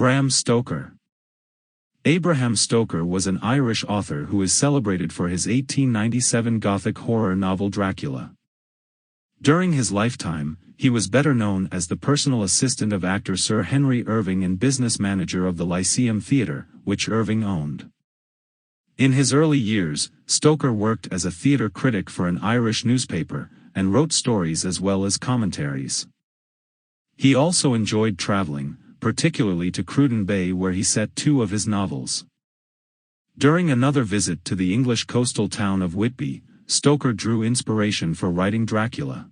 Bram Stoker. Abraham Stoker was an Irish author who is celebrated for his 1897 Gothic horror novel Dracula. During his lifetime, he was better known as the personal assistant of actor Sir Henry Irving and business manager of the Lyceum Theatre, which Irving owned. In his early years, Stoker worked as a theatre critic for an Irish newspaper, and wrote stories as well as commentaries. He also enjoyed traveling, particularly to Cruden Bay where he set two of his novels. During another visit to the English coastal town of Whitby, Stoker drew inspiration for writing Dracula.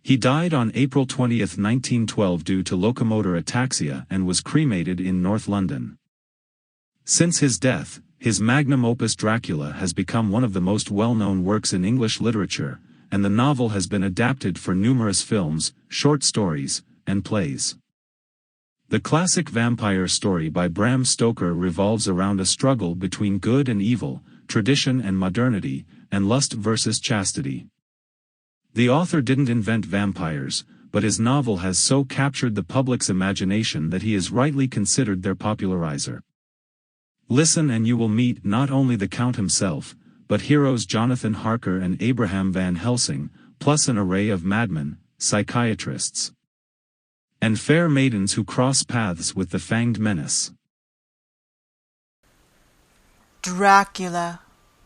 He died on April 20, 1912 due to locomotor ataxia and was cremated in North London. Since his death, his magnum opus Dracula has become one of the most well-known works in English literature, and the novel has been adapted for numerous films, short stories, and plays. The classic vampire story by Bram Stoker revolves around a struggle between good and evil, tradition and modernity, and lust versus chastity. The author didn't invent vampires, but his novel has so captured the public's imagination that he is rightly considered their popularizer. Listen and you will meet not only the Count himself, but heroes Jonathan Harker and Abraham Van Helsing, plus an array of madmen, psychiatrists, and fair maidens who cross paths with the fanged menace. Dracula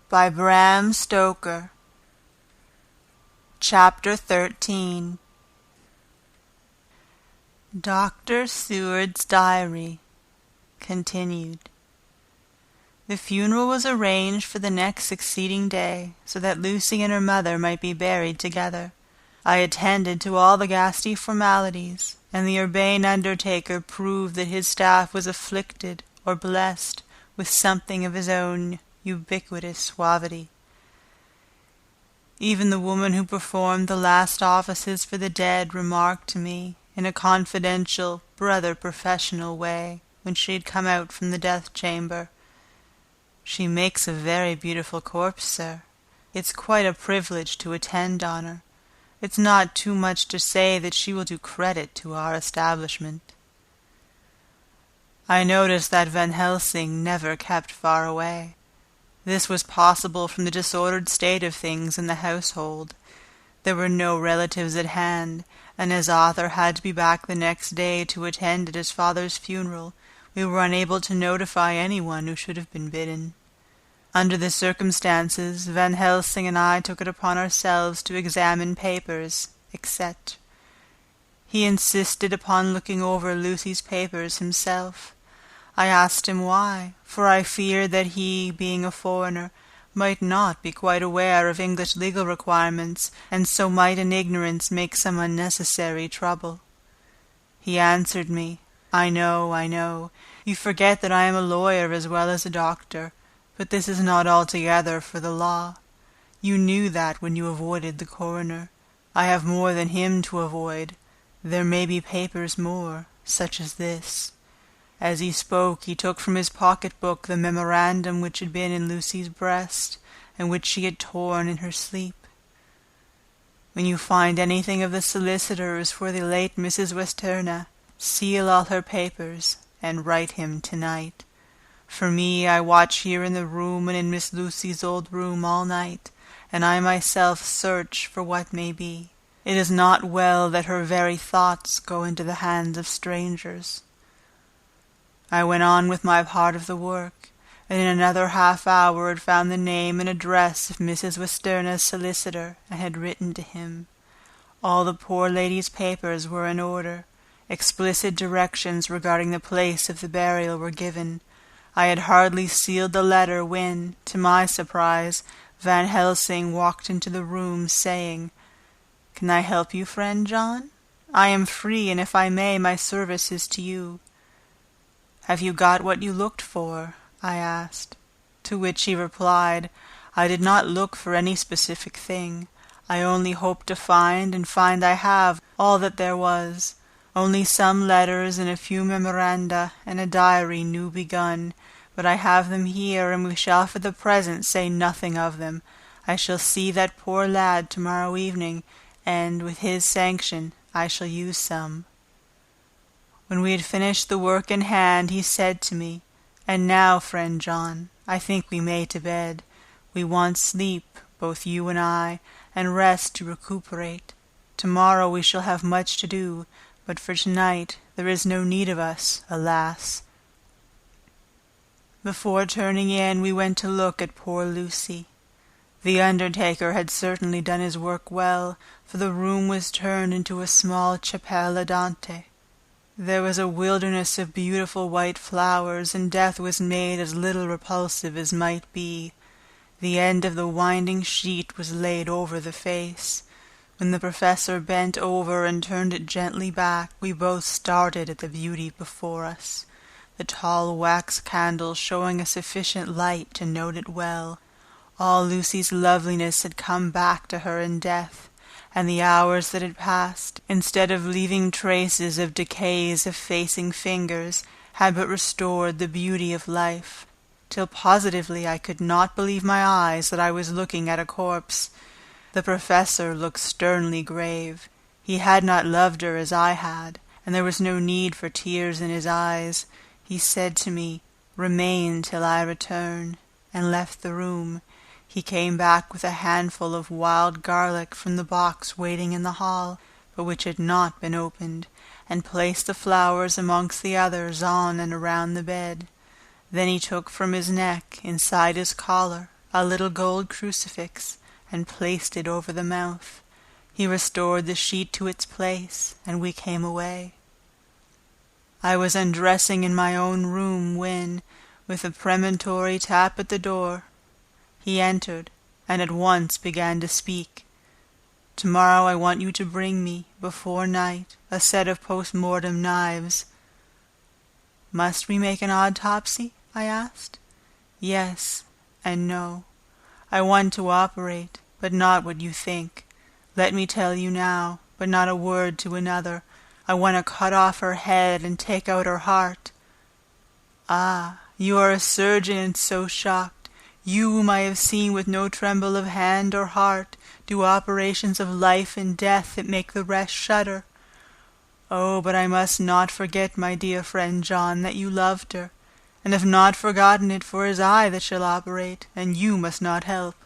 by Bram Stoker. Chapter 13. Dr. Seward's Diary continued. The funeral was arranged for the next succeeding day, so that Lucy and her mother might be buried together. I attended to all the ghastly formalities, and the urbane undertaker proved that his staff was afflicted or blessed with something of his own ubiquitous suavity. Even the woman who performed the last offices for the dead remarked to me, in a confidential, brother-professional way, when she had come out from the death-chamber, "She makes a very beautiful corpse, sir. It's quite a privilege to attend on her. It's not too much to say that she will do credit to our establishment." I noticed that Van Helsing never kept far away. This was possible from the disordered state of things in the household. There were no relatives at hand, and as Arthur had to be back the next day to attend at his father's funeral, we were unable to notify anyone who should have been bidden. Under the circumstances, Van Helsing and I took it upon ourselves to examine papers, etc. He insisted upon looking over Lucy's papers himself. I asked him why, for I feared that he, being a foreigner, might not be quite aware of English legal requirements, and so might in ignorance make some unnecessary trouble. He answered me, I know. You forget that I am a lawyer as well as a doctor, but this is not altogether for the law. You knew that when you avoided the coroner. I have more than him to avoid. There may be papers more, such as this." As he spoke, he took from his pocket-book the memorandum which had been in Lucy's breast, and which she had torn in her sleep. "When you find anything of the solicitors for the late Mrs. Westerna, seal all her papers, and write him tonight. For me, I watch here in the room and in Miss Lucy's old room all night, and I myself search for what may be. It is not well that her very thoughts go into the hands of strangers." I went on with my part of the work, and in another half-hour had found the name and address of Mrs. Westerna's solicitor, and had written to him. All the poor lady's papers were in order. Explicit directions regarding the place of the burial were given. I had hardly sealed the letter when, to my surprise, Van Helsing walked into the room, saying, "Can I help you, friend John? I am free, and if I may, my service is to you." "Have you got what you looked for?" I asked. To which he replied, "I did not look for any specific thing. I only hoped to find, and find I have, all that there was. Only some letters and a few memoranda, and a diary new begun, but I have them here, and we shall for the present say nothing of them. I shall see that poor lad tomorrow evening, and, with his sanction, I shall use some." When we had finished the work in hand, he said to me, "And now, friend John, I think we may to bed. We want sleep, both you and I, and rest to recuperate. Tomorrow we shall have much to do, but for tonight there is no need of us, alas." Before turning in, we went to look at poor Lucy. The undertaker had certainly done his work well, for the room was turned into a small chapelle andante. There was a wilderness of beautiful white flowers, and death was made as little repulsive as might be. The end of the winding sheet was laid over the face. When the professor bent over and turned it gently back, we both started at the beauty before us, the tall wax candle showing a sufficient light to note it well. All Lucy's loveliness had come back to her in death, and the hours that had passed, instead of leaving traces of decay's effacing fingers, had but restored the beauty of life, till positively I could not believe my eyes that I was looking at a corpse. The professor looked sternly grave. He had not loved her as I had, and there was no need for tears in his eyes. He said to me, "Remain till I return," and left the room. He came back with a handful of wild garlic from the box waiting in the hall, but which had not been opened, and placed the flowers amongst the others on and around the bed. Then he took from his neck, inside his collar, a little gold crucifix, and placed it over the mouth. He restored the sheet to its place, and we came away. I was undressing in my own room when, with a premonitory tap at the door, he entered, and at once began to speak. "Tomorrow I want you to bring me, before night, a set of post-mortem knives." "Must we make an autopsy?" I asked. "Yes and no. I want to operate, but not what you think. Let me tell you now, but not a word to another. I want to cut off her head and take out her heart." "Ah, you are a surgeon and so shocked. You whom I have seen with no tremble of hand or heart, do operations of life and death that make the rest shudder. Oh, but I must not forget, my dear friend John, that you loved her, and have not forgotten it, for it is I that shall operate, and you must not help.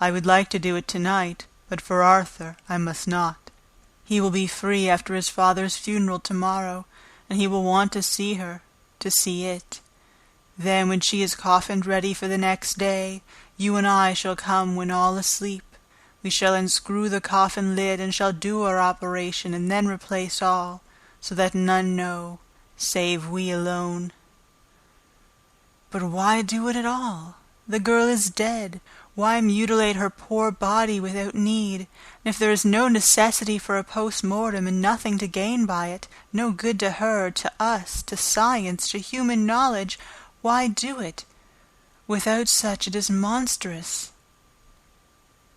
I would like to do it tonight, but for Arthur I must not. He will be free after his father's funeral tomorrow, and he will want to see her, to see it. Then, when she is coffined ready for the next day, you and I shall come when all asleep. We shall unscrew the coffin lid, and shall do our operation, and then replace all, so that none know, save we alone." "But why do it at all? The girl is dead. Why mutilate her poor body without need? And if there is no necessity for a post-mortem, and nothing to gain by it, no good to her, to us, to science, to human knowledge, why do it? Without such it is monstrous."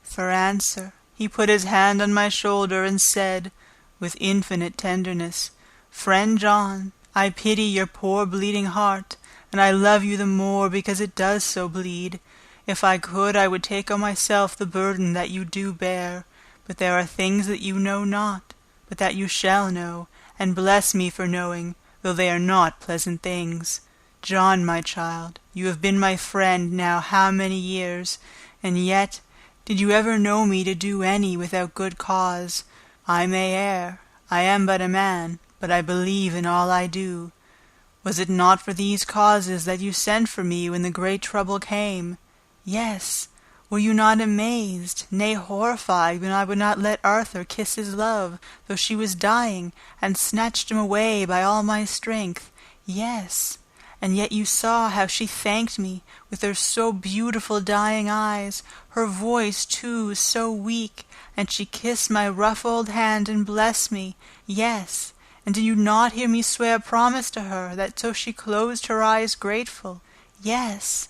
For answer, he put his hand on my shoulder and said, with infinite tenderness, "Friend John, I pity your poor bleeding heart, and I love you the more because it does so bleed. If I could, I would take on myself the burden that you do bear, but there are things that you know not, but that you shall know, and bless me for knowing, though they are not pleasant things. John, my child, you have been my friend now how many years, and yet, did you ever know me to do any without good cause? I may err, I am but a man, but I believe in all I do. Was it not for these causes that you sent for me when the great trouble came? Yes, were you not amazed, nay horrified, when I would not let Arthur kiss his love, though she was dying, and snatched him away by all my strength? Yes, and yet you saw how she thanked me, with her so beautiful dying eyes, her voice, too, so weak, and she kissed my rough old hand and blessed me. Yes, and did you not hear me swear a promise to her, that so she closed her eyes grateful? Yes.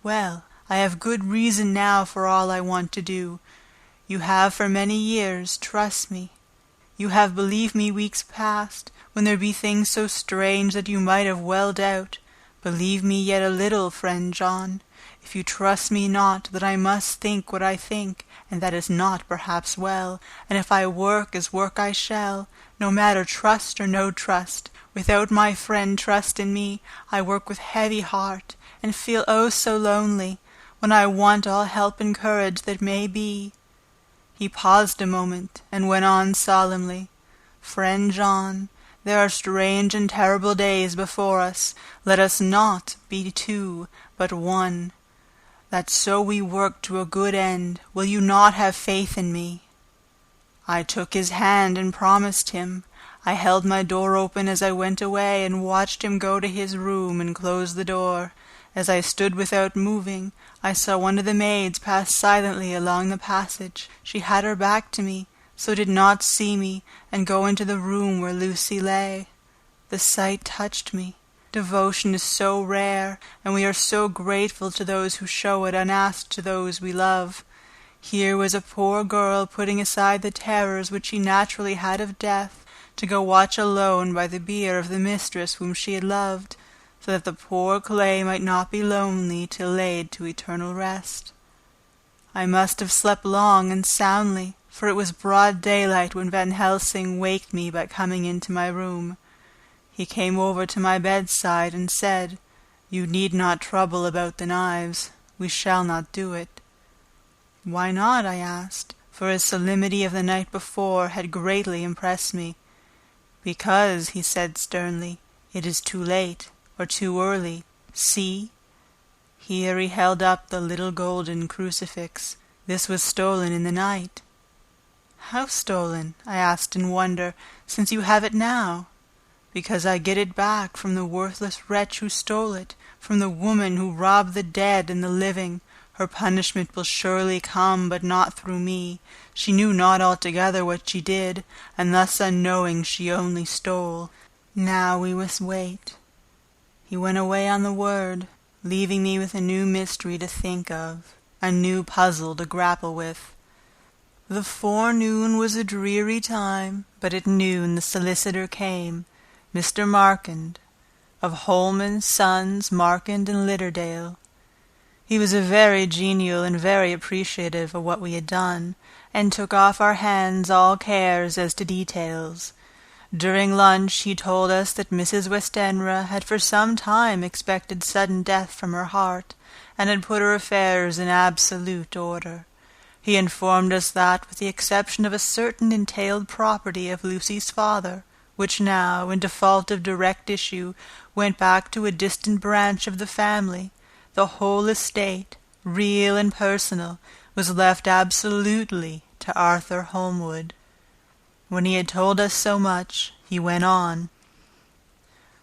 Well, I have good reason now for all I want to do. You have for many years, trust me. You have believed me weeks past, when there be things so strange that you might have well doubt. Believe me yet a little, friend John. If you trust me not, that I must think what I think, and that is not perhaps well, and if I work as work I shall, no matter trust or no trust, without my friend trust in me, I work with heavy heart, and feel oh so lonely, when I want all help and courage that may be. He paused a moment, and went on solemnly, Friend John, there are strange and terrible days before us. Let us not be two, but one. That so we work to a good end. Will you not have faith in me? I took his hand and promised him. I held my door open as I went away, and watched him go to his room and close the door. As I stood without moving, I saw one of the maids pass silently along the passage. She had her back to me, so did not see me, and go into the room where Lucy lay. The sight touched me. Devotion is so rare, and we are so grateful to those who show it unasked to those we love. Here was a poor girl putting aside the terrors which she naturally had of death, to go watch alone by the bier of the mistress whom she had loved, so that the poor clay might not be lonely till laid to eternal rest. I must have slept long and soundly, for it was broad daylight when Van Helsing waked me by coming into my room. He came over to my bedside and said, You need not trouble about the knives. We shall not do it. Why not? I asked, for his solemnity of the night before had greatly impressed me. Because, he said sternly, it is too late, or too early. See! Here he held up the little golden crucifix. This was stolen in the night. How stolen? I asked in wonder, since you have it now. Because I get it back from the worthless wretch who stole it, from the woman who robbed the dead and the living. Her punishment will surely come, but not through me. She knew not altogether what she did, and thus unknowing she only stole. Now we must wait. He went away on the word, leaving me with a new mystery to think of, a new puzzle to grapple with. The forenoon was a dreary time, but at noon the solicitor came, Mr. Markand, of Holman, Sons, Markand and Litterdale. He was very genial and very appreciative of what we had done, and took off our hands all cares as to details. During lunch he told us that Mrs. Westenra had for some time expected sudden death from her heart, and had put her affairs in absolute order. He informed us that, with the exception of a certain entailed property of Lucy's father, which now, in default of direct issue, went back to a distant branch of the family, the whole estate, real and personal, was left absolutely to Arthur Holmwood. When he had told us so much, he went on.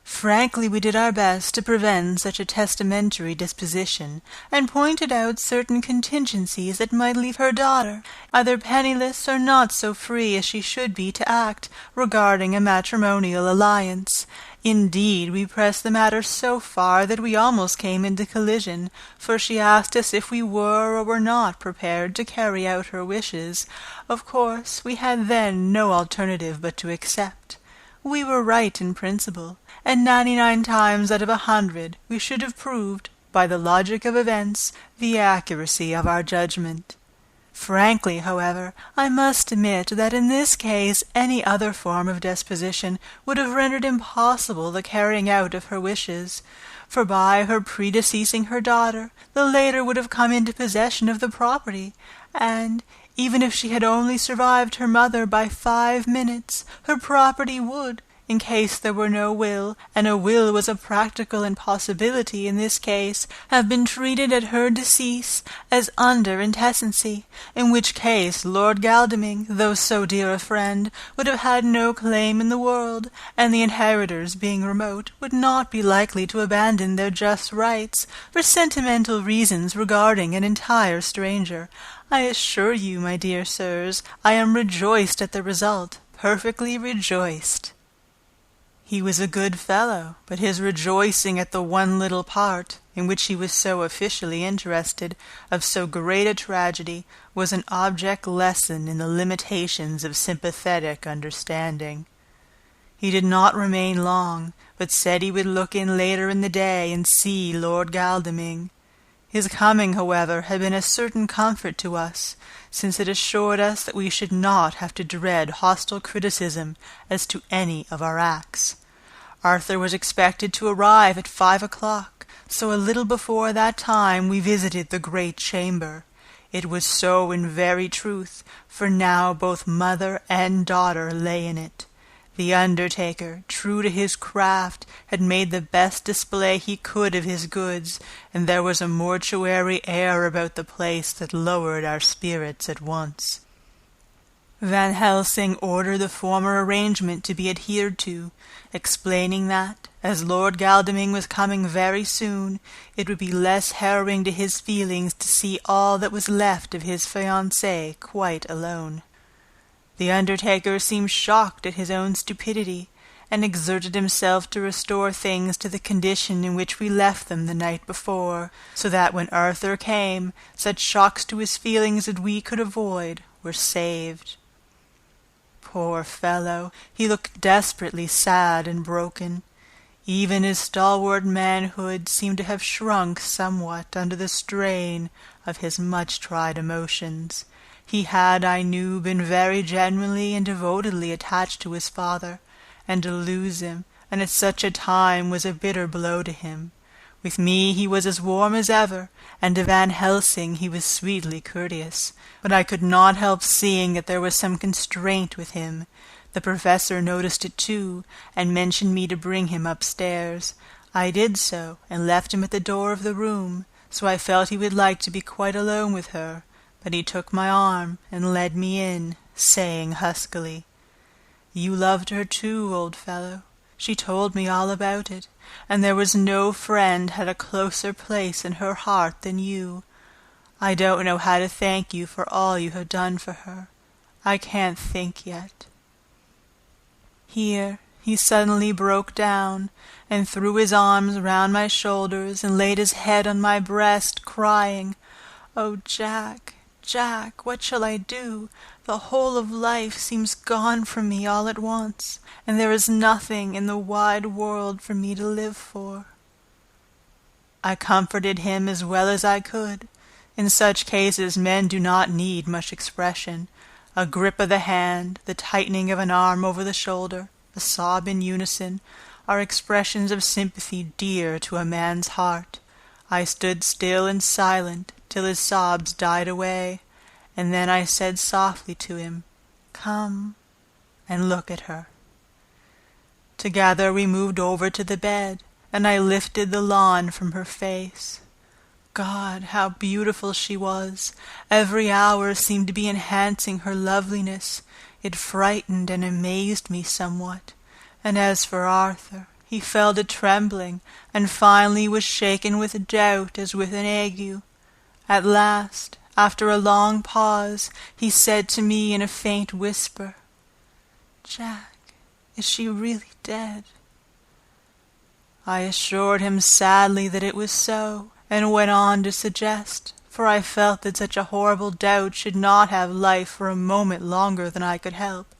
Frankly, we did our best to prevent such a testamentary disposition, and pointed out certain contingencies that might leave her daughter either penniless or not so free as she should be to act regarding a matrimonial alliance. Indeed, we pressed the matter so far that we almost came into collision, for she asked us if we were or were not prepared to carry out her wishes. Of course, we had then no alternative but to accept. We were right in principle, and 99 times out of 100 we should have proved, by the logic of events, the accuracy of our judgment. Frankly, however, I must admit that in this case any other form of disposition would have rendered impossible the carrying out of her wishes, for by her predeceasing her daughter, the later would have come into possession of the property, and, even if she had only survived her mother by 5 minutes, her property would, in case there were no will, and a will was a practical impossibility in this case, have been treated at her decease as under intestacy, in which case Lord Godalming, though so dear a friend, would have had no claim in the world, and the inheritors, being remote, would not be likely to abandon their just rights for sentimental reasons regarding an entire stranger. I assure you, my dear sirs, I am rejoiced at the result, perfectly rejoiced. He was a good fellow, but his rejoicing at the one little part, in which he was so officially interested, of so great a tragedy, was an object lesson in the limitations of sympathetic understanding. He did not remain long, but said he would look in later in the day and see Lord Godalming. His coming, however, had been a certain comfort to us, since it assured us that we should not have to dread hostile criticism as to any of our acts. Arthur was expected to arrive at 5 o'clock, so a little before that time we visited the great chamber. It was so in very truth, for now both mother and daughter lay in it. The undertaker, true to his craft, had made the best display he could of his goods, and there was a mortuary air about the place that lowered our spirits at once. Van Helsing ordered the former arrangement to be adhered to, explaining that, as Lord Godalming was coming very soon, it would be less harrowing to his feelings to see all that was left of his fiancée quite alone. The undertaker seemed shocked at his own stupidity, and exerted himself to restore things to the condition in which we left them the night before, so that when Arthur came, such shocks to his feelings as we could avoid were saved. Poor fellow, he looked desperately sad and broken. Even his stalwart manhood seemed to have shrunk somewhat under the strain of his much-tried emotions. He had, I knew, been very genuinely and devotedly attached to his father, and to lose him, and at such a time, was a bitter blow to him. With me he was as warm as ever, and to Van Helsing he was sweetly courteous, but I could not help seeing that there was some constraint with him. The professor noticed it too, and mentioned me to bring him upstairs. I did so, and left him at the door of the room, so I felt he would like to be quite alone with her. But he took my arm and led me in, saying huskily, "You loved her too, old fellow. She told me all about it, and there was no friend had a closer place in her heart than you. I don't know how to thank you for all you have done for her. I can't think yet." Here he suddenly broke down, and threw his arms round my shoulders, and laid his head on my breast, crying, "Oh, Jack, Jack, what shall I do? The whole of life seems gone from me all at once, and there is nothing in the wide world for me to live for." I comforted him as well as I could. In such cases men do not need much expression. A grip of the hand, the tightening of an arm over the shoulder, a sob in unison, are expressions of sympathy dear to a man's heart. I stood still and silent till his sobs died away, and then I said softly to him, "Come and look at her." Together we moved over to the bed, and I lifted the lawn from her face. God, how beautiful she was! Every hour seemed to be enhancing her loveliness. It frightened and amazed me somewhat. And as for Arthur, he fell to trembling, and finally was shaken with doubt as with an ague. At last, after a long pause, he said to me in a faint whisper, "Jack, is she really dead?" I assured him sadly that it was so, and went on to suggest, for I felt that such a horrible doubt should not have life for a moment longer than I could help,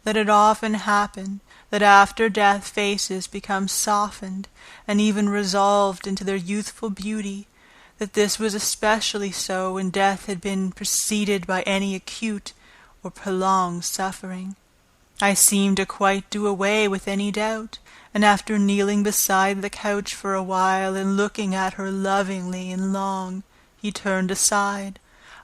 that it often happened that after death faces become softened, and even resolved into their youthful beauty, that this was especially so when death had been preceded by any acute or prolonged suffering. I seemed to quite do away with any doubt, and after kneeling beside the couch for a while and looking at her lovingly and long, he turned aside.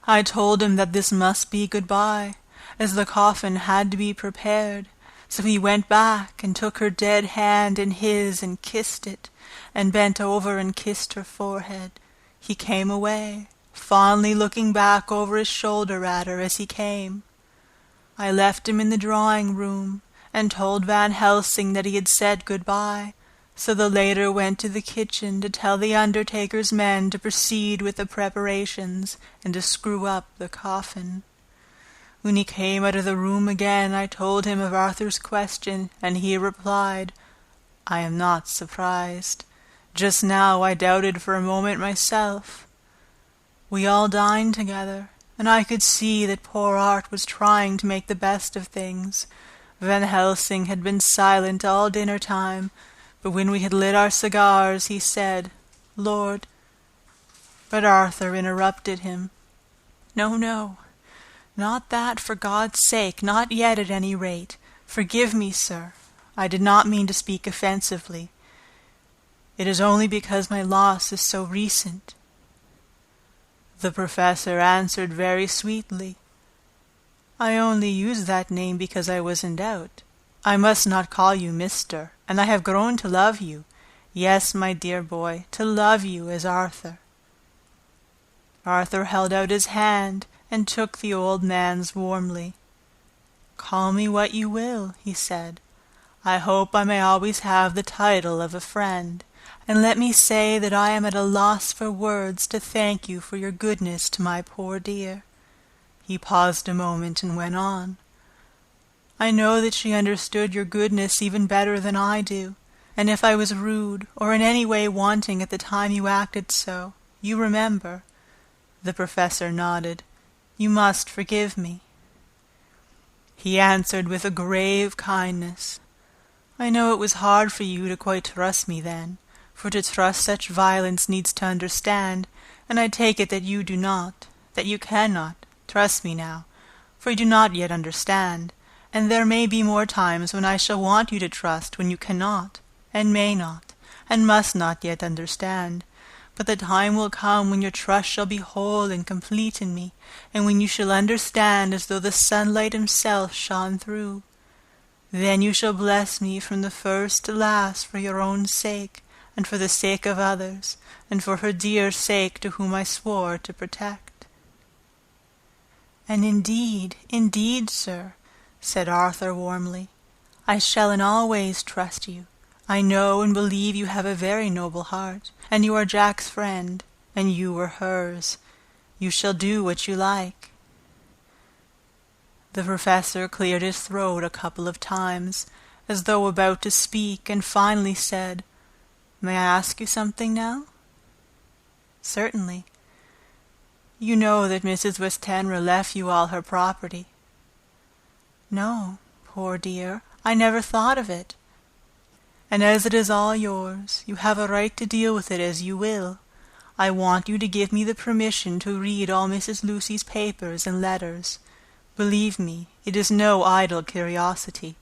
I told him that this must be good-bye, as the coffin had to be prepared, so he went back and took her dead hand in his and kissed it, and bent over and kissed her forehead. He came away, fondly looking back over his shoulder at her as he came. I left him in the drawing-room, and told Van Helsing that he had said good-bye, so the latter went to the kitchen to tell the undertaker's men to proceed with the preparations, and to screw up the coffin. When he came out of the room again, I told him of Arthur's question, and he replied, "I am not surprised. Just now I doubted for a moment myself." We all dined together, and I could see that poor Art was trying to make the best of things. Van Helsing had been silent all dinner-time, but when we had lit our cigars, he said, "Lord, But Arthur interrupted him. "No, no, not that, for God's sake, not yet at any rate. Forgive me, sir. I did not mean to speak offensively. It is only because my loss is so recent." The professor answered very sweetly, "I only used that name because I was in doubt. I must not call you Mr., and I have grown to love you. Yes, my dear boy, to love you as Arthur." Arthur held out his hand and took the old man's warmly. "Call me what you will," he said. "I hope I may always have the title of a friend, and let me say that I am at a loss for words to thank you for your goodness to my poor dear." He paused a moment and went on. "I know that she understood your goodness even better than I do, and if I was rude or in any way wanting at the time you acted so, you remember." The professor nodded. "You must forgive me." He answered with a grave kindness, "I know it was hard for you to quite trust me then, for to trust such violence needs to understand, and I take it that you do not, that you cannot, trust me now, for you do not yet understand, and there may be more times when I shall want you to trust when you cannot, and may not, and must not yet understand. But the time will come when your trust shall be whole and complete in me, and when you shall understand as though the sunlight himself shone through. Then you shall bless me from the first to last for your own sake, and for the sake of others, and for her dear sake to whom I swore to protect." "And indeed, sir," said Arthur warmly, "I shall in all ways trust you. I know and believe you have a very noble heart, and you are Jack's friend, and you were hers. You shall do what you like." The professor cleared his throat a couple of times, as though about to speak, and finally said, "May I ask you something now?" "Certainly." "You know that Mrs. Westenra left you all her property?" "No, poor dear, I never thought of it." "And as it is all yours, you have a right to deal with it as you will. I want you to give me the permission to read all Mrs. Lucy's papers and letters. Believe me, it is no idle curiosity.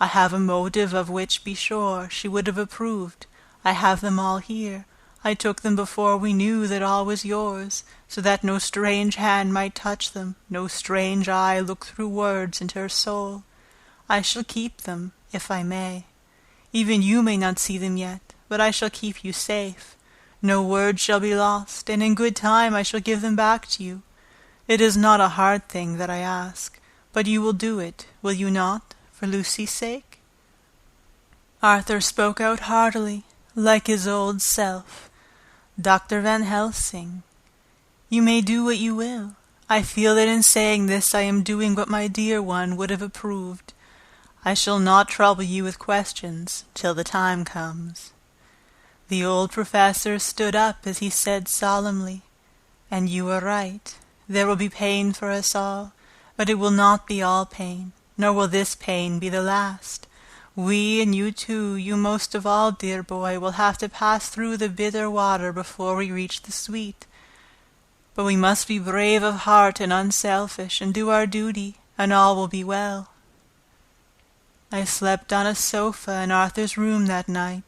I have a motive of which, be sure, she would have approved. I have them all here. I took them before we knew that all was yours, so that no strange hand might touch them, no strange eye look through words into her soul. I shall keep them, if I may. Even you may not see them yet, but I shall keep you safe. No word shall be lost, and in good time I shall give them back to you. It is not a hard thing that I ask, but you will do it, will you not, for Lucy's sake?" Arthur spoke out heartily, like his old self. "Dr. Van Helsing, you may do what you will. I feel that in saying this I am doing what my dear one would have approved. I shall not trouble you with questions till the time comes." The old professor stood up as he said solemnly, "And you are right. There will be pain for us all, but it will not be all pain, nor will this pain be the last. We and you too, you most of all, dear boy, will have to pass through the bitter water before we reach the sweet. But we must be brave of heart and unselfish, and do our duty, and all will be well." I slept on a sofa in Arthur's room that night.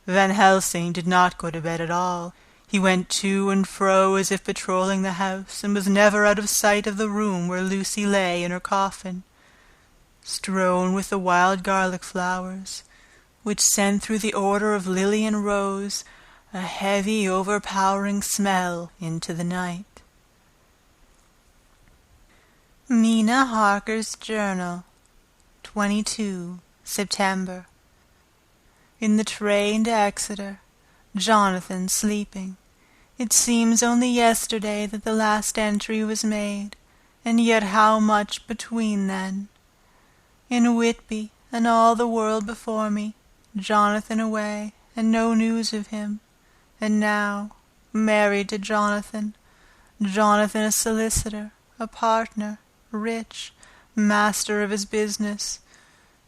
Van Helsing did not go to bed at all. He went to and fro as if patrolling the house, and was never out of sight of the room where Lucy lay in her coffin, strewn with the wild garlic flowers, which sent through the order of lily and rose a heavy, overpowering smell into the night. Mina Harker's Journal, 22 September. In the train to Exeter, Jonathan sleeping. It seems only yesterday that the last entry was made, and yet how much between then. In Whitby, and all the world before me, Jonathan away, and no news of him. And now, married to Jonathan, Jonathan a solicitor, a partner, rich, master of his business,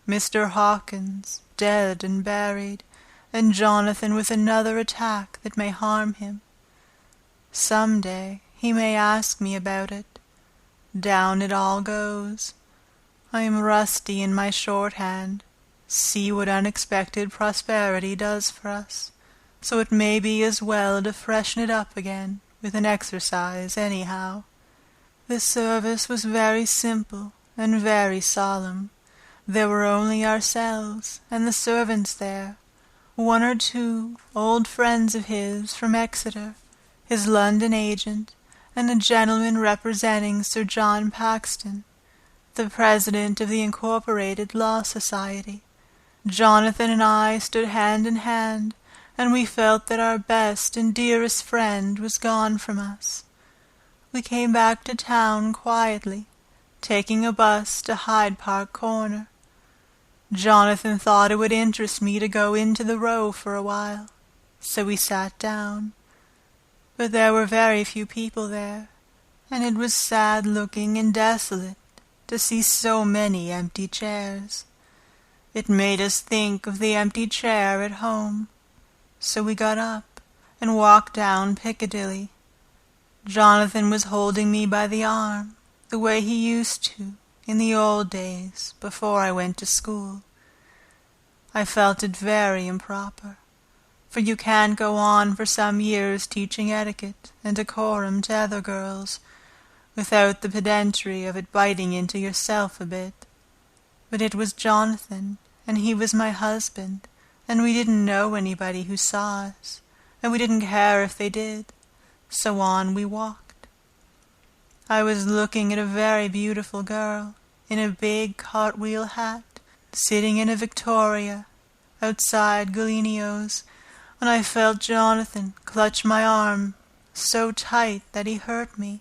Mr. Hawkins dead and buried, and Jonathan with another attack that may harm him. Some day he may ask me about it. Down it all goes. I am rusty in my shorthand. See what unexpected prosperity does for us, so it may be as well to freshen it up again with an exercise anyhow. The service was very simple and very solemn. There were only ourselves and the servants there, one or two old friends of his from Exeter, his London agent, and a gentleman representing Sir John Paxton, the president of the Incorporated Law Society. Jonathan and I stood hand in hand, and we felt that our best and dearest friend was gone from us. We came back to town quietly, taking a bus to Hyde Park Corner. Jonathan thought it would interest me to go into the Row for a while, so we sat down. But there were very few people there, and it was sad-looking and desolate to see so many empty chairs. It made us think of the empty chair at home, so we got up and walked down Piccadilly. Jonathan was holding me by the arm, the way he used to in the old days before I went to school. I felt it very improper, for you can't go on for some years teaching etiquette and decorum to other girls without the pedantry of it biting into yourself a bit. But it was Jonathan, and he was my husband, and we didn't know anybody who saw us, and we didn't care if they did, so on we walked. I was looking at a very beautiful girl, in a big cartwheel hat, sitting in a Victoria, outside Galliano's, when I felt Jonathan clutch my arm so tight that he hurt me,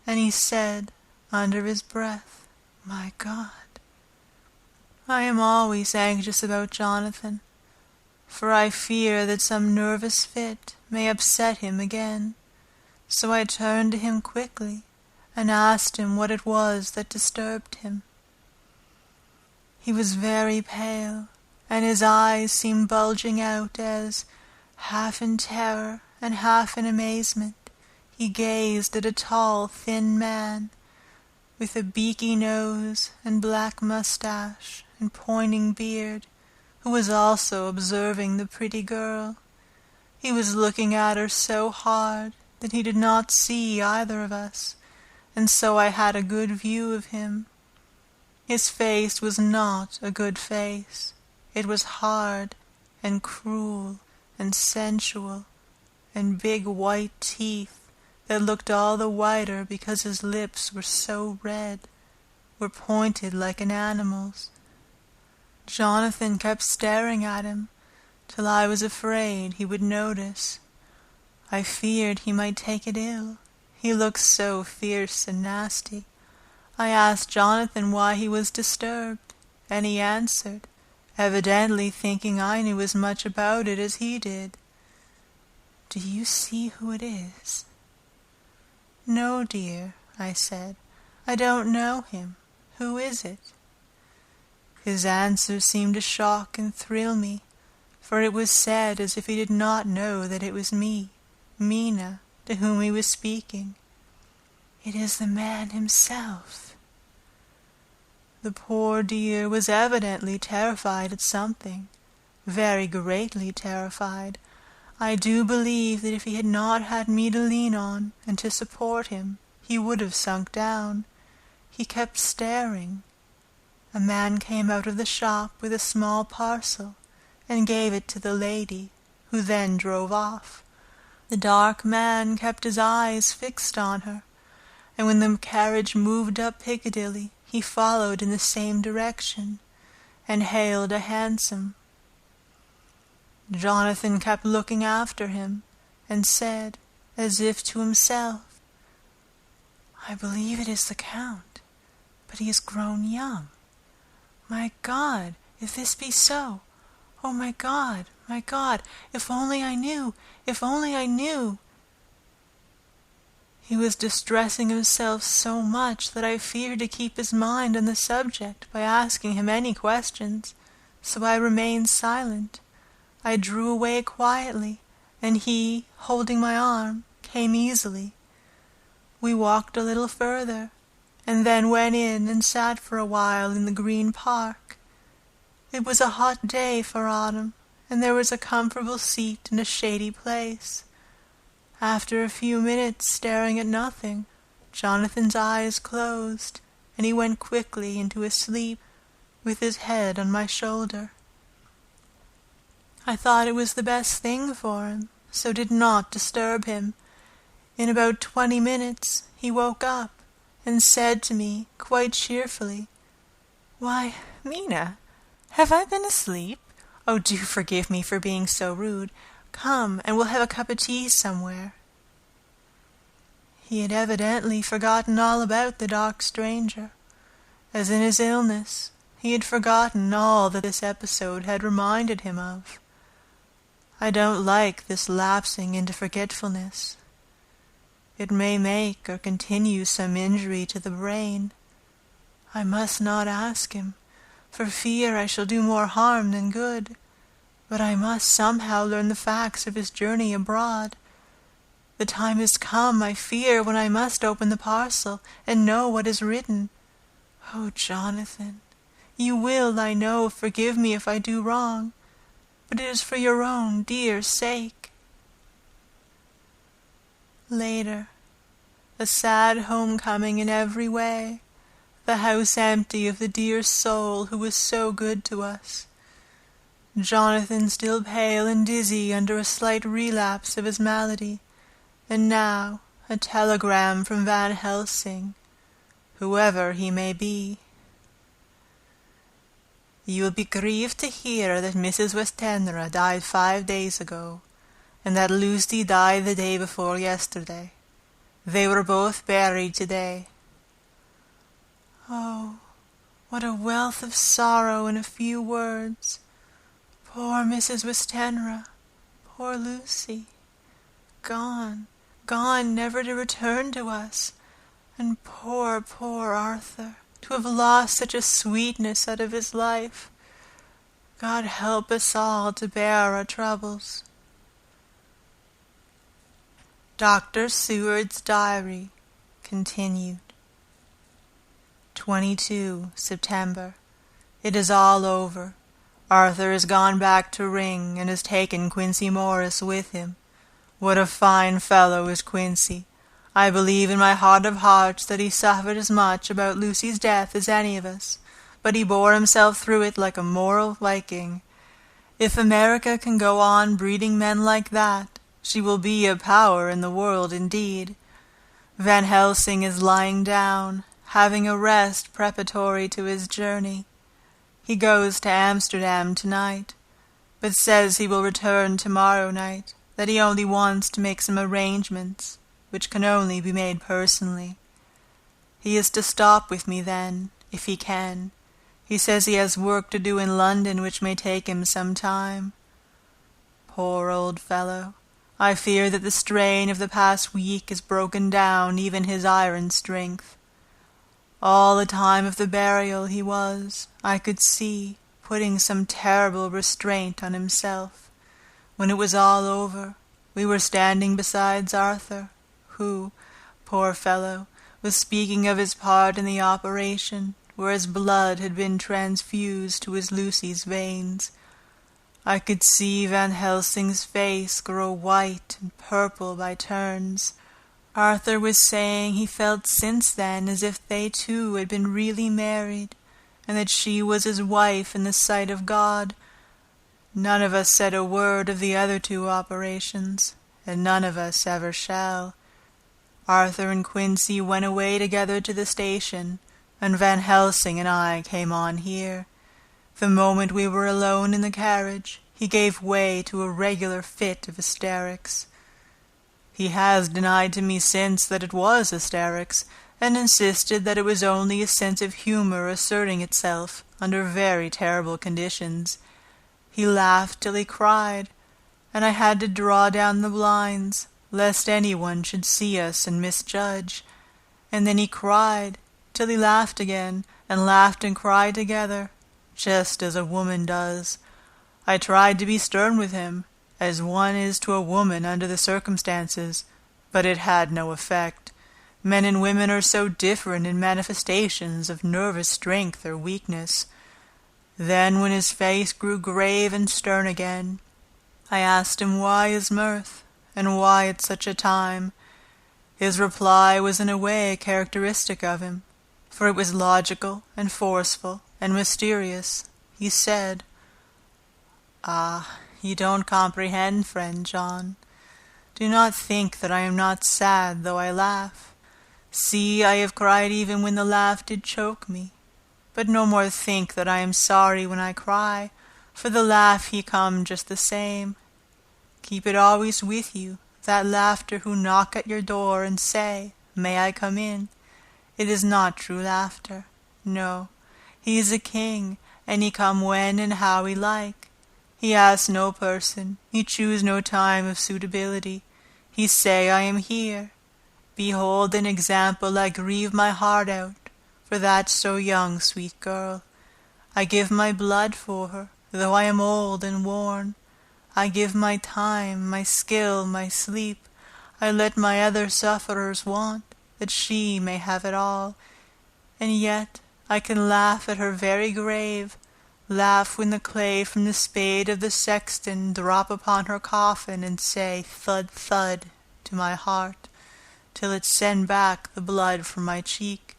and he said, under his breath, "My God." I am always anxious about Jonathan, for I fear that some nervous fit may upset him again, so I turned to him quickly and asked him what it was that disturbed him. He was very pale, and his eyes seemed bulging out as, half in terror and half in amazement, he gazed at a tall, thin man, with a beaky nose and black mustache and pointing beard, who was also observing the pretty girl. He was looking at her so hard that he did not see either of us, and so I had a good view of him. His face was not a good face. It was hard and cruel and sensual, and big white teeth that looked all the whiter because his lips were so red, were pointed like an animal's. Jonathan kept staring at him, till I was afraid he would notice. I feared he might take it ill. He looked so fierce and nasty. I asked Jonathan why he was disturbed, and he answered, evidently thinking I knew as much about it as he did, "Do you see who it is?" "No, dear," I said. "I don't know him. Who is it?" His answer seemed to shock and thrill me, for it was said as if he did not know that it was me, Mina, to whom he was speaking. "It is the man himself." The poor dear was evidently terrified at something, very greatly terrified. I do believe that if he had not had me to lean on and to support him, he would have sunk down. He kept staring. A man came out of the shop with a small parcel, and gave it to the lady, who then drove off. The dark man kept his eyes fixed on her, and when the carriage moved up Piccadilly, he followed in the same direction, and hailed a hansom. Jonathan kept looking after him, and said, as if to himself, "I believe it is the Count, but he is grown young. My God, if this be so! Oh, my God, if only I knew, if only I knew!" He was distressing himself so much that I feared to keep his mind on the subject by asking him any questions, so I remained silent. I drew away quietly, and he, holding my arm, came easily. We walked a little further, and then went in and sat for a while in the green park. It was a hot day for autumn, and there was a comfortable seat in a shady place. After a few minutes staring at nothing, Jonathan's eyes closed, and he went quickly into his sleep, with his head on my shoulder. I thought it was the best thing for him, so did not disturb him. In about 20 minutes he woke up, and said to me, quite cheerfully, "Why, Mina, have I been asleep? Oh, do forgive me for being so rude. Come, and we'll have a cup of tea somewhere." He had evidently forgotten all about the dark stranger. As in his illness, he had forgotten all that this episode had reminded him of. I don't like this lapsing into forgetfulness. It may make or continue some injury to the brain. I must not ask him, for fear I shall do more harm than good, but I must somehow learn the facts of his journey abroad. The time has come, I fear, when I must open the parcel and know what is written. Oh, Jonathan, you will, I know, forgive me if I do wrong, but it is for your own dear sake. Later, a sad homecoming in every way, the house empty of the dear soul who was so good to us. Jonathan still pale and dizzy under a slight relapse of his malady, and now a telegram from Van Helsing, whoever he may be. "You will be grieved to hear that Mrs. Westenra died 5 days ago, and that Lucy died the day before yesterday. They were both buried today." Oh, what a wealth of sorrow in a few words. Poor Mrs. Westenra, poor Lucy, gone, gone never to return to us, and poor, poor Arthur, to have lost such a sweetness out of his life. God help us all to bear our troubles. Dr. Seward's Diary, continued. 22 September. It is all over. Arthur has gone back to Ring, and has taken Quincey Morris with him. What a fine fellow is Quincey! I believe in my heart of hearts that he suffered as much about Lucy's death as any of us, but he bore himself through it like a moral Viking. If America can go on breeding men like that, she will be a power in the world indeed. Van Helsing is lying down, having a rest preparatory to his journey. He goes to Amsterdam tonight, but says he will return tomorrow night, that he only wants to make some arrangements, which can only be made personally. He is to stop with me then, if he can. He says he has work to do in London which may take him some time. Poor old fellow! I fear that the strain of the past week has broken down even his iron strength. All the time of the burial he was, I could see, putting some terrible restraint on himself. When it was all over, we were standing beside Arthur, who, poor fellow, was speaking of his part in the operation, where his blood had been transfused to his Lucy's veins. I could see Van Helsing's face grow white and purple by turns. Arthur was saying he felt since then as if they two had been really married, and that she was his wife in the sight of God. None of us said a word of the other 2 operations, and none of us ever shall. Arthur and Quincey went away together to the station, and Van Helsing and I came on here. The moment we were alone in the carriage, he gave way to a regular fit of hysterics. He has denied to me since that it was hysterics, and insisted that it was only a sense of humor asserting itself under very terrible conditions. He laughed till he cried, and I had to draw down the blinds, lest anyone should see us and misjudge. And then he cried, till he laughed again, and laughed and cried together, just as a woman does. I tried to be stern with him, as one is to a woman under the circumstances, But it had no effect. Men and women are so different in manifestations of nervous strength or weakness. Then, when his face grew grave and stern again, I asked him why his mirth, and why at such a time. His reply was in a way characteristic of him, for it was logical and forceful and mysterious. He said, "Ah, you don't comprehend, friend John. Do not think that I am not sad though I laugh. See, I have cried even when the laugh did choke me. But no more think that I am sorry when I cry, for the laugh he come just the same. Keep it always with you, that laughter who knock at your door and say, 'May I come in?' It is not true laughter. No, he is a king, and he come when and how he like. He ask no person, he choose no time of suitability. He say, 'I am here.' Behold an example I grieve my heart out, for that so young sweet girl. I give my blood for her, though I am old and worn. I give my time, my skill, my sleep. I let my other sufferers want, that she may have it all. And yet I can laugh at her very grave, laugh when the clay from the spade of the sexton drop upon her coffin, and say thud, thud, to my heart, till it send back the blood from my cheek.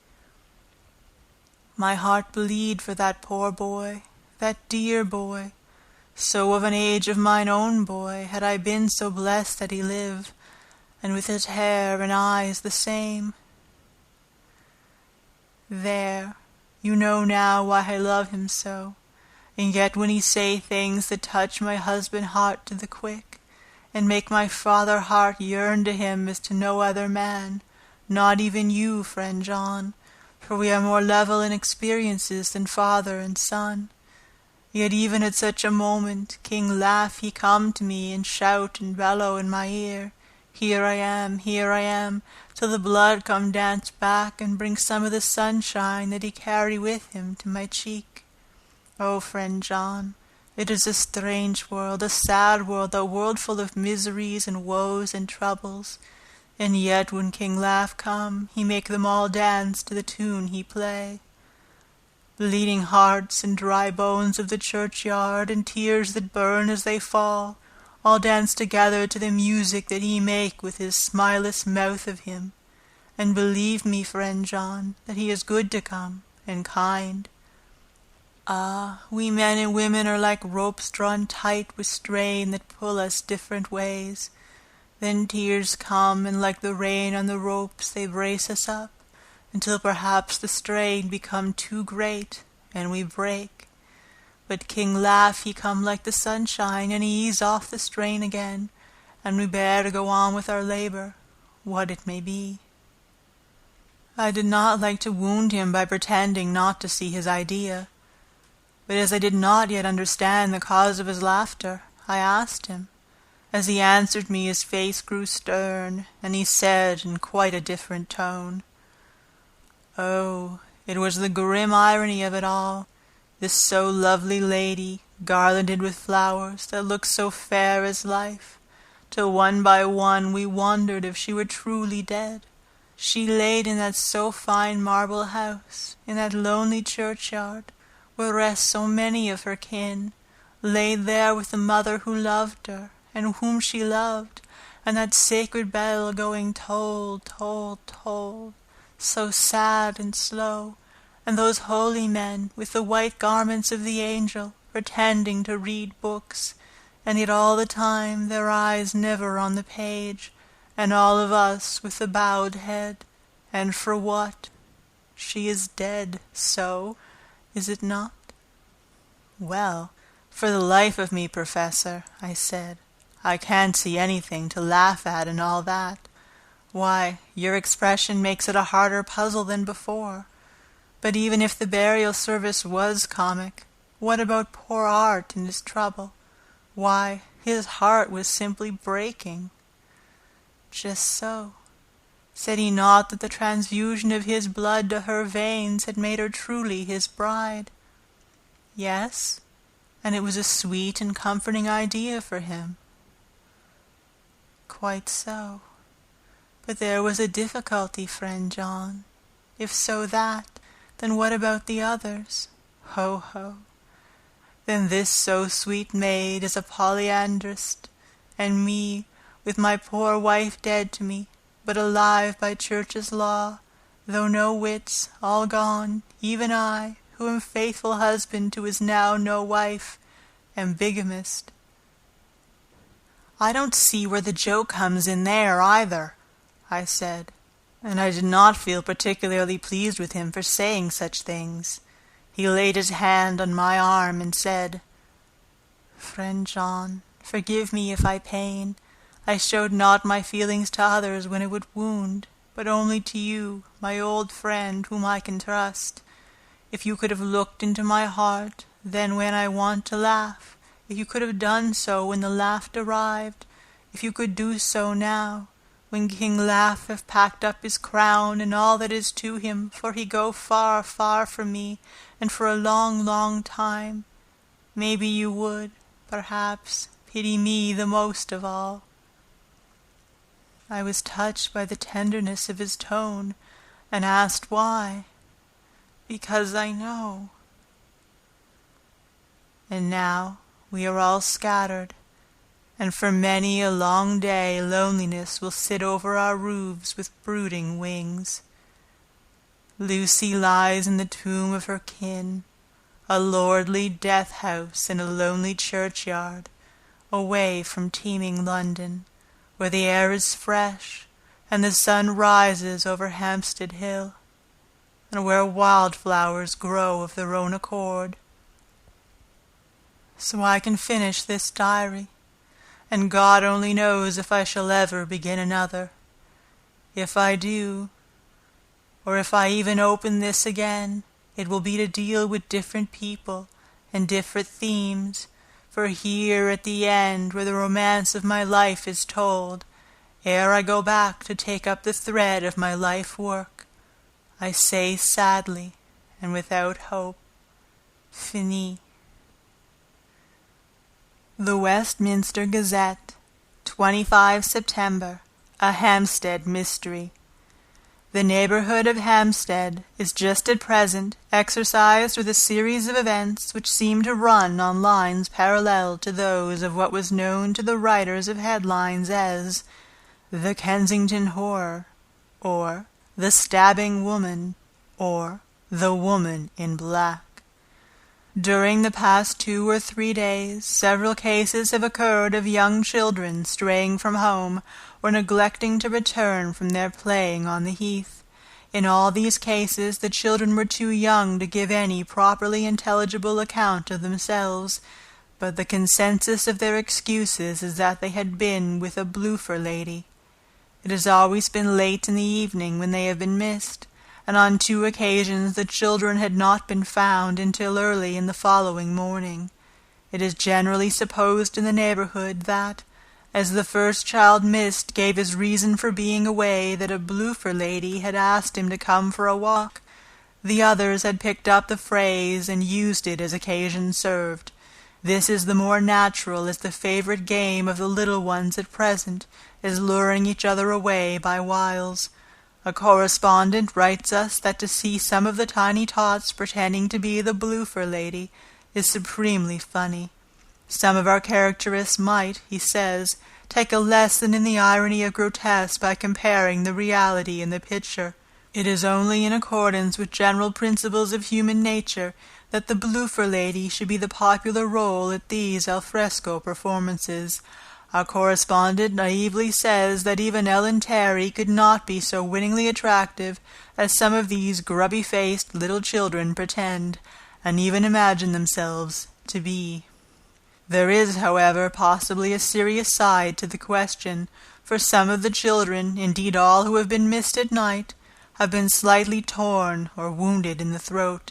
My heart bleed for that poor boy, that dear boy. So of an age of mine own boy, had I been so blessed that he live, and with his hair and eyes the same. There, you know now why I love him so, and yet when he say things that touch my husband heart to the quick, and make my father heart yearn to him as to no other man, not even you, friend John, for we are more level in experiences than father and son. Yet even at such a moment, King Laugh he come to me, and shout and bellow in my ear, 'Here I am,' till the blood come dance back, and bring some of the sunshine that he carry with him to my cheek. Oh, friend John, it is a strange world, a sad world, a world full of miseries and woes and troubles. And yet when King Laugh come, he make them all dance to the tune he play. Bleeding hearts and dry bones of the churchyard, and tears that burn as they fall, all dance together to the music that he make with his smileless mouth of him. And believe me, friend John, that he is good to come, and kind. Ah, we men and women are like ropes drawn tight with strain that pull us different ways. Then tears come, and like the rain on the ropes they brace us up, until perhaps the strain become too great, and we break. But King Laugh he come like the sunshine, and he ease off the strain again, and we bear go on with our labor, what it may be. I did not like to wound him by pretending not to see his idea, but as I did not yet understand the cause of his laughter, I asked him. As he answered me, his face grew stern, and he said in quite a different tone, "Oh, it was the grim irony of it all, this so lovely lady, garlanded with flowers, that looked so fair as life, till one by one we wondered if she were truly dead. She laid in that so fine marble house, in that lonely churchyard, where rest so many of her kin, laid there with the mother who loved her, and whom she loved, and that sacred bell going toll, toll, toll, so sad and slow, and those holy men, with the white garments of the angel, pretending to read books, and yet all the time their eyes never on the page, and all of us with the bowed head. And for what? She is dead, so, is it not?" "Well, for the life of me, Professor," I said, "I can't see anything to laugh at in all that. Why, your expression makes it a harder puzzle than before. But even if the burial service was comic, what about poor Art and his trouble? Why, his heart was simply breaking." "Just so. Said he not that the transfusion of his blood to her veins had made her truly his bride?" "Yes, and it was a sweet and comforting idea for him." "Quite so. But there was a difficulty, friend John. If so that, then what about the others? Ho, ho. Then this so sweet maid is a polyandrist, and me, with my poor wife dead to me, but alive by church's law, though no wits, all gone, even I, who am faithful husband to his now no wife, am bigamist. I don't see where the joke comes in there, either, I said, and I did not feel particularly pleased with him for saying such things. He laid his hand on my arm and said, "Friend John, forgive me if I pain. I showed not my feelings to others when it would wound, but only to you, my old friend, whom I can trust. If you could have looked into my heart, then when I want to laugh, if you could have done so when the laughter arrived, if you could do so now, when King Laugh have packed up his crown and all that is to him, for he go far, far from me, and for a long, long time, maybe you would, perhaps, pity me the most of all." I was touched by the tenderness of his tone, and asked why. "Because I know." And now we are all scattered, and for many a long day loneliness will sit over our roofs with brooding wings. Lucy lies in the tomb of her kin, a lordly death-house in a lonely churchyard, away from teeming London, where the air is fresh, and the sun rises over Hampstead Hill, and where wildflowers grow of their own accord. So I can finish this diary, and God only knows if I shall ever begin another. If I do, or if I even open this again, it will be to deal with different people and different themes, for here at the end, where the romance of my life is told, ere I go back to take up the thread of my life work, I say sadly and without hope, Fini. The Westminster Gazette, 25 September, a Hampstead Mystery. The neighborhood of Hampstead is just at present exercised with a series of events which seem to run on lines parallel to those of what was known to the writers of headlines as "The Kensington Horror," or "The Stabbing Woman," or "The Woman in Black." During the past 2 or 3 days, several cases have occurred of young children straying from home or neglecting to return from their playing on the heath. In all these cases the children were too young to give any properly intelligible account of themselves, but the consensus of their excuses is that they had been with a bloofer lady. It has always been late in the evening when they have been missed, and on 2 occasions the children had not been found until early in the following morning. It is generally supposed in the neighborhood that, as the first child missed gave his reason for being away that a bloofer lady had asked him to come for a walk, the others had picked up the phrase and used it as occasion served. This is the more natural as the favorite game of the little ones at present is luring each other away by wiles. A correspondent writes us that to see some of the tiny tots pretending to be the bloofer lady is supremely funny. Some of our characterists might, he says, take a lesson in the irony of grotesque by comparing the reality and the picture. It is only in accordance with general principles of human nature that the bloofer lady should be the popular role at these al fresco performances. Our correspondent naively says that even Ellen Terry could not be so winningly attractive as some of these grubby-faced little children pretend, and even imagine themselves to be. There is, however, possibly a serious side to the question, for some of the children, indeed all who have been missed at night, have been slightly torn or wounded in the throat.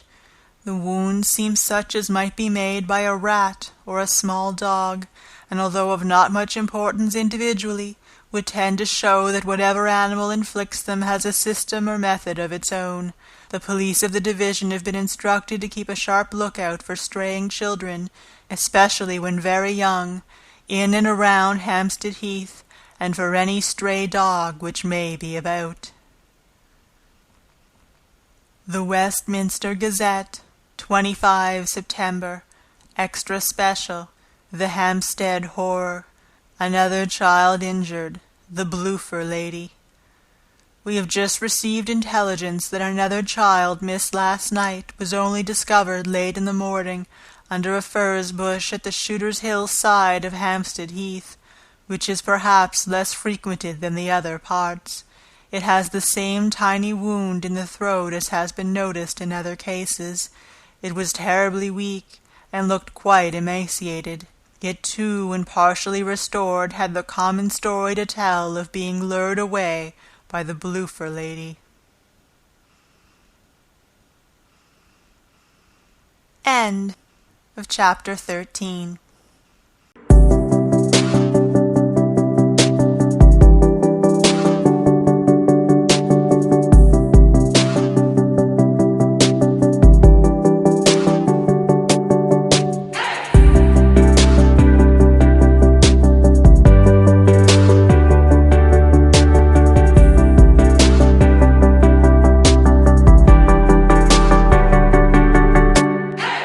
The wounds seem such as might be made by a rat or a small dog, and although of not much importance individually, would tend to show that whatever animal inflicts them has a system or method of its own. The police of the division have been instructed to keep a sharp lookout for straying children, especially when very young, in and around Hampstead Heath, and for any stray dog which may be about. The Westminster Gazette, 25 September, Extra Special, The Hampstead Horror, Another Child Injured, the Bloofer Lady. We have just received intelligence that another child missed last night was only discovered late in the morning under a furze bush at the Shooter's Hill side of Hampstead Heath, which is perhaps less frequented than the other parts. It has the same tiny wound in the throat as has been noticed in other cases. It was terribly weak, and looked quite emaciated. It too, when partially restored, had the common story to tell of being lured away by the Bloofer Lady. End of chapter 13.